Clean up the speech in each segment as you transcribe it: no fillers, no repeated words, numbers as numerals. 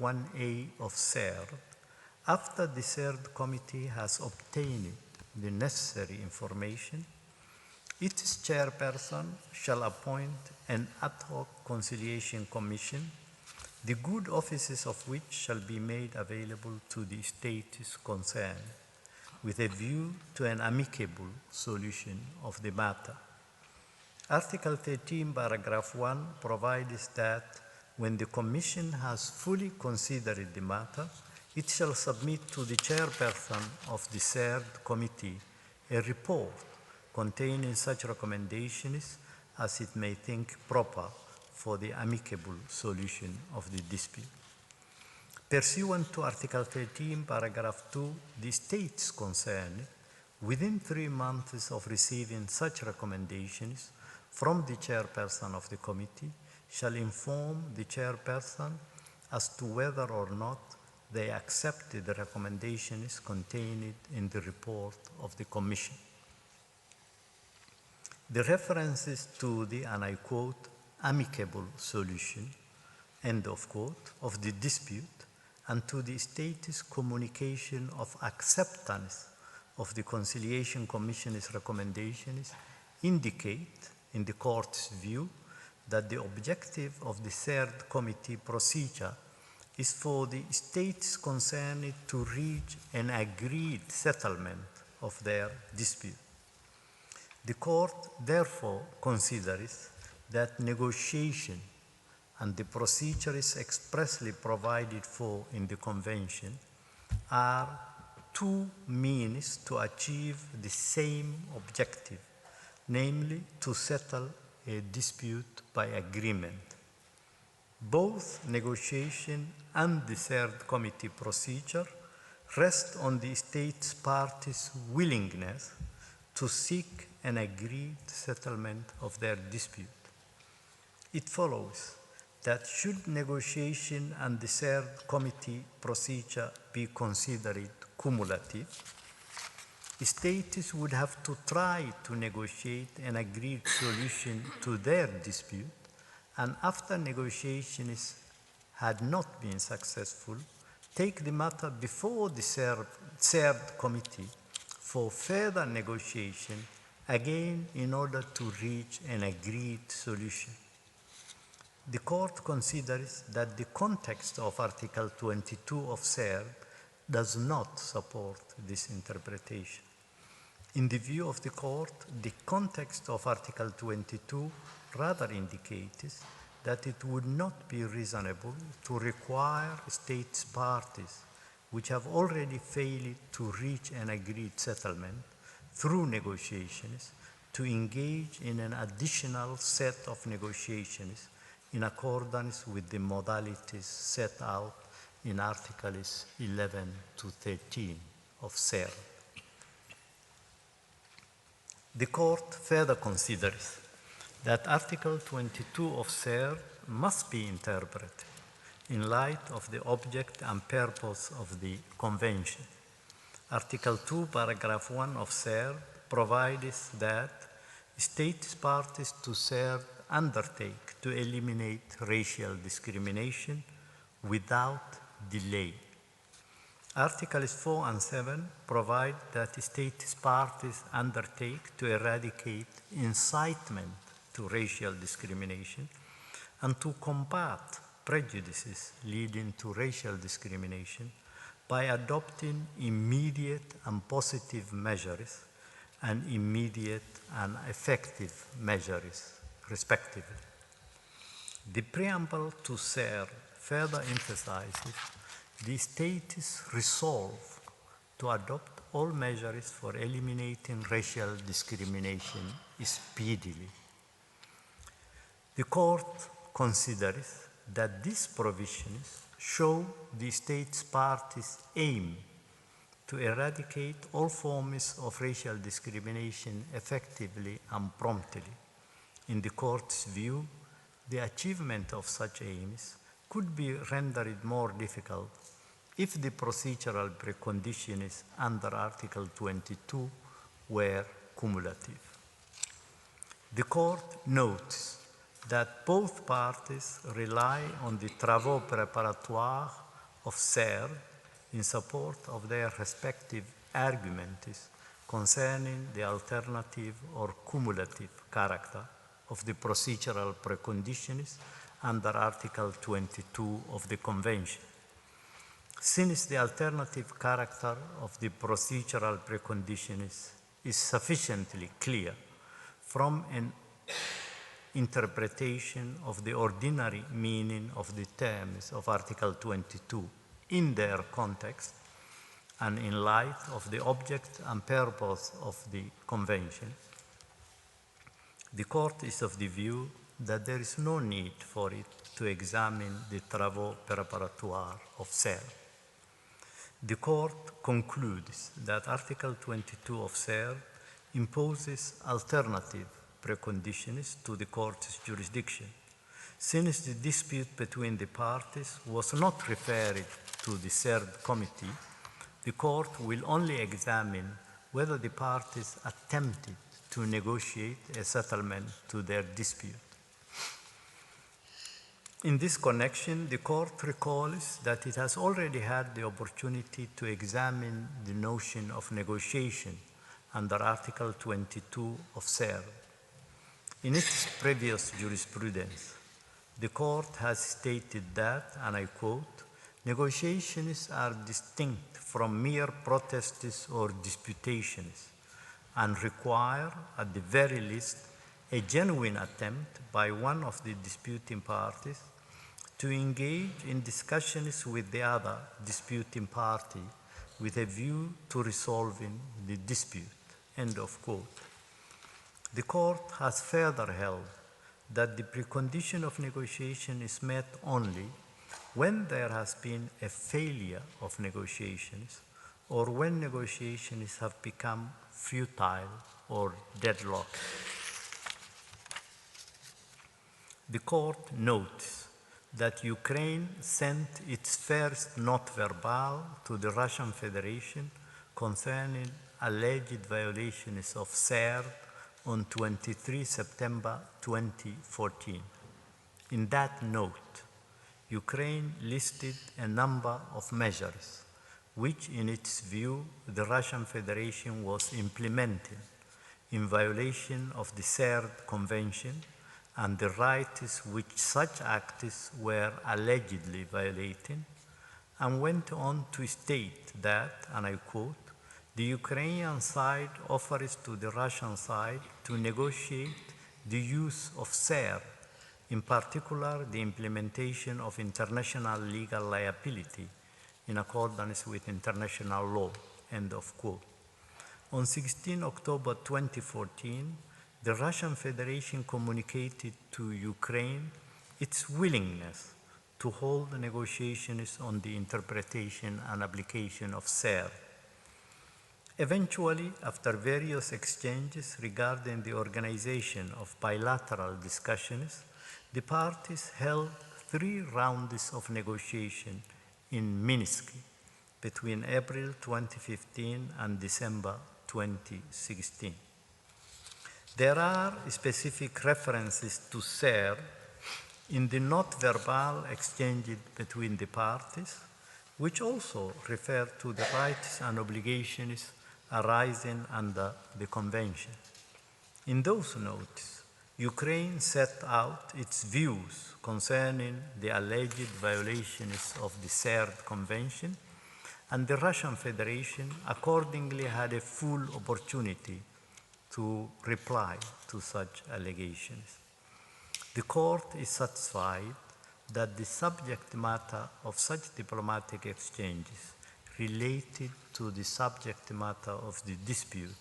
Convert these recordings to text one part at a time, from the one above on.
1A of CERD, after the CERD committee has obtained the necessary information, its chairperson shall appoint an ad hoc conciliation commission, the good offices of which shall be made available to the states concerned, with a view to an amicable solution of the matter. Article 13, paragraph 1 provides that when the Commission has fully considered the matter, it shall submit to the chairperson of the CERD committee a report containing such recommendations as it may think proper for the amicable solution of the dispute. Pursuant to Article 13, paragraph 2, the states concerned, within 3 months of receiving such recommendations from the chairperson of the committee, shall inform the chairperson as to whether or not they accepted the recommendations contained in the report of the Commission. The references to the, and I quote, amicable solution, end of quote, of the dispute, and to the state's communication of acceptance of the Conciliation Commission's recommendations indicate, in the Court's view, that the objective of the CERD committee procedure is for the states concerned to reach an agreed settlement of their dispute. The Court therefore considers that negotiation and the procedures expressly provided for in the Convention are two means to achieve the same objective, namely to settle a dispute by agreement. Both negotiation and the CERD committee procedure rest on the states parties' willingness to seek an agreed settlement of their dispute. It follows that should negotiation and the CERD committee procedure be considered cumulative, states would have to try to negotiate an agreed solution to their dispute, and after negotiations had not been successful, take the matter before the CERD committee for further negotiation, again in order to reach an agreed solution. The Court considers that the context of Article 22 of CERD does not support this interpretation. In the view of the Court, the context of Article 22 rather indicates that it would not be reasonable to require states parties which have already failed to reach an agreed settlement through negotiations to engage in an additional set of negotiations in accordance with the modalities set out in Articles 11 to 13 of CERD. The Court further considers that Article 22 of CERD must be interpreted in light of the object and purpose of the Convention. Article 2, paragraph 1 of CERD provides that states parties to CERD undertake to eliminate racial discrimination without delay. Articles 4 and 7 provide that states parties undertake to eradicate incitement to racial discrimination and to combat prejudices leading to racial discrimination by adopting immediate and positive measures and immediate and effective measures, respectively. The preamble to CERD further emphasizes the states' resolve to adopt all measures for eliminating racial discrimination speedily. The Court considers that these provisions show the states parties' aim to eradicate all forms of racial discrimination effectively and promptly. In the Court's view, the achievement of such aims could be rendered more difficult if the procedural preconditions under Article 22 were cumulative. The Court notes that both parties rely on the travaux préparatoires of SER in support of their respective arguments concerning the alternative or cumulative character of the procedural preconditions under Article 22 of the Convention. Since the alternative character of the procedural preconditions is sufficiently clear from an interpretation of the ordinary meaning of the terms of Article 22 in their context, and in light of the object and purpose of the Convention, the Court is of the view that there is no need for it to examine the travaux préparatoires of SER. The Court concludes that Article 22 of SER imposes alternative preconditions to the Court's jurisdiction. Since the dispute between the parties was not referred to the third committee, the Court will only examine whether the parties attempted to negotiate a settlement to their dispute. In this connection, the Court recalls that it has already had the opportunity to examine the notion of negotiation under Article 22 of SER. In its previous jurisprudence, the Court has stated that, and I quote, "Negotiations are distinct from mere protests or disputations and require, at the very least, a genuine attempt by one of the disputing parties to engage in discussions with the other disputing party with a view to resolving the dispute." End of quote. The Court has further held that the precondition of negotiation is met only when there has been a failure of negotiations or when negotiations have become futile or deadlocked. The Court notes that Ukraine sent its first note verbal to the Russian Federation concerning alleged violations of SER on 23 September 2014. In that note, Ukraine listed a number of measures which, in its view, the Russian Federation was implementing in violation of the Third Convention and the rights which such acts were allegedly violating, and went on to state that, and I quote, "The Ukrainian side offers to the Russian side to negotiate the use of SER, in particular the implementation of international legal liability in accordance with international law," end of quote. On 16 October 2014, the Russian Federation communicated to Ukraine its willingness to hold negotiations on the interpretation and application of SER. Eventually, after various exchanges regarding the organization of bilateral discussions, the parties held 3 rounds of negotiation in Minsk between April 2015 and December 2016. There are specific references to SER in the note verbal exchanged between the parties, which also refer to the rights and obligations arising under the Convention. In those notes, Ukraine set out its views concerning the alleged violations of the Third Convention, and the Russian Federation accordingly had a full opportunity to reply to such allegations. The Court is satisfied that the subject matter of such diplomatic exchanges related to the subject matter of the dispute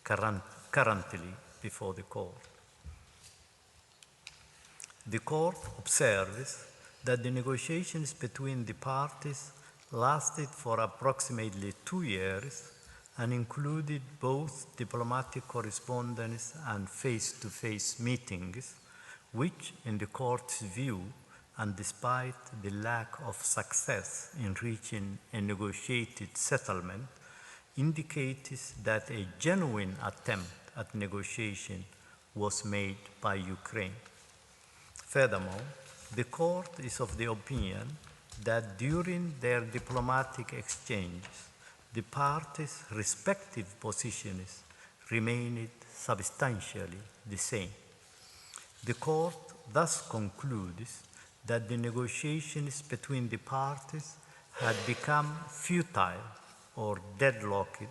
currently before the Court. The Court observes that the negotiations between the parties lasted for approximately 2 years and included both diplomatic correspondence and face-to-face meetings, which, in the Court's view, and despite the lack of success in reaching a negotiated settlement, indicates that a genuine attempt at negotiation was made by Ukraine. Furthermore, the Court is of the opinion that during their diplomatic exchanges, the parties' respective positions remained substantially the same. The court thus concludes that the negotiations between the parties had become futile or deadlocked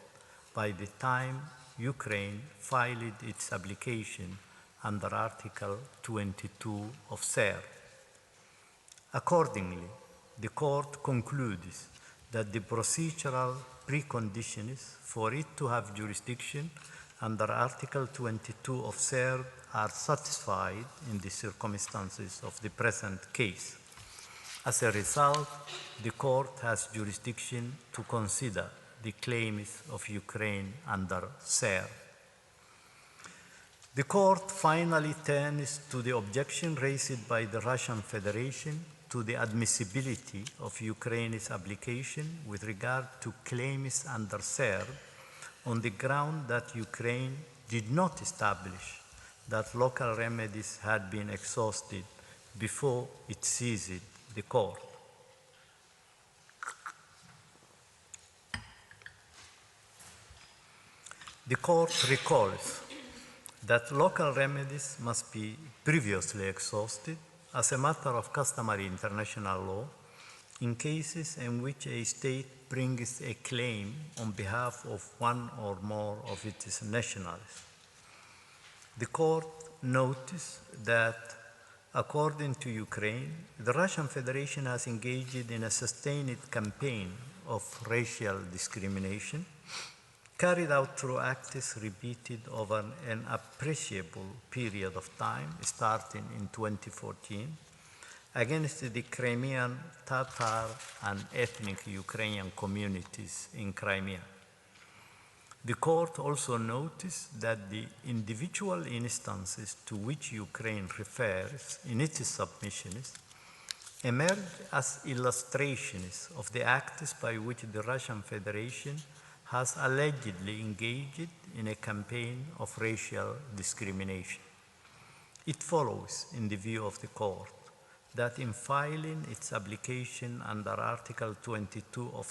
by the time Ukraine filed its application under Article 22 of CER. Accordingly, the court concludes that the procedural preconditions for it to have jurisdiction under Article 22 of CER are satisfied in the circumstances of the present case. As a result, the court has jurisdiction to consider the claims of Ukraine under CER. The court finally turns to the objection raised by the Russian Federation to the admissibility of Ukraine's application with regard to claims under CER on the ground that Ukraine did not establish that local remedies had been exhausted before it seized the court. The court recalls that local remedies must be previously exhausted as a matter of customary international law in cases in which a state brings a claim on behalf of one or more of its nationals. The court noticed that, according to Ukraine, the Russian Federation has engaged in a sustained campaign of racial discrimination carried out through acts repeated over an appreciable period of time, starting in 2014, against the Crimean Tatar and ethnic Ukrainian communities in Crimea. The court also noticed that the individual instances to which Ukraine refers in its submissions emerge as illustrations of the acts by which the Russian Federation has allegedly engaged in a campaign of racial discrimination. It follows, in the view of the court, that in filing its application under Article 22 of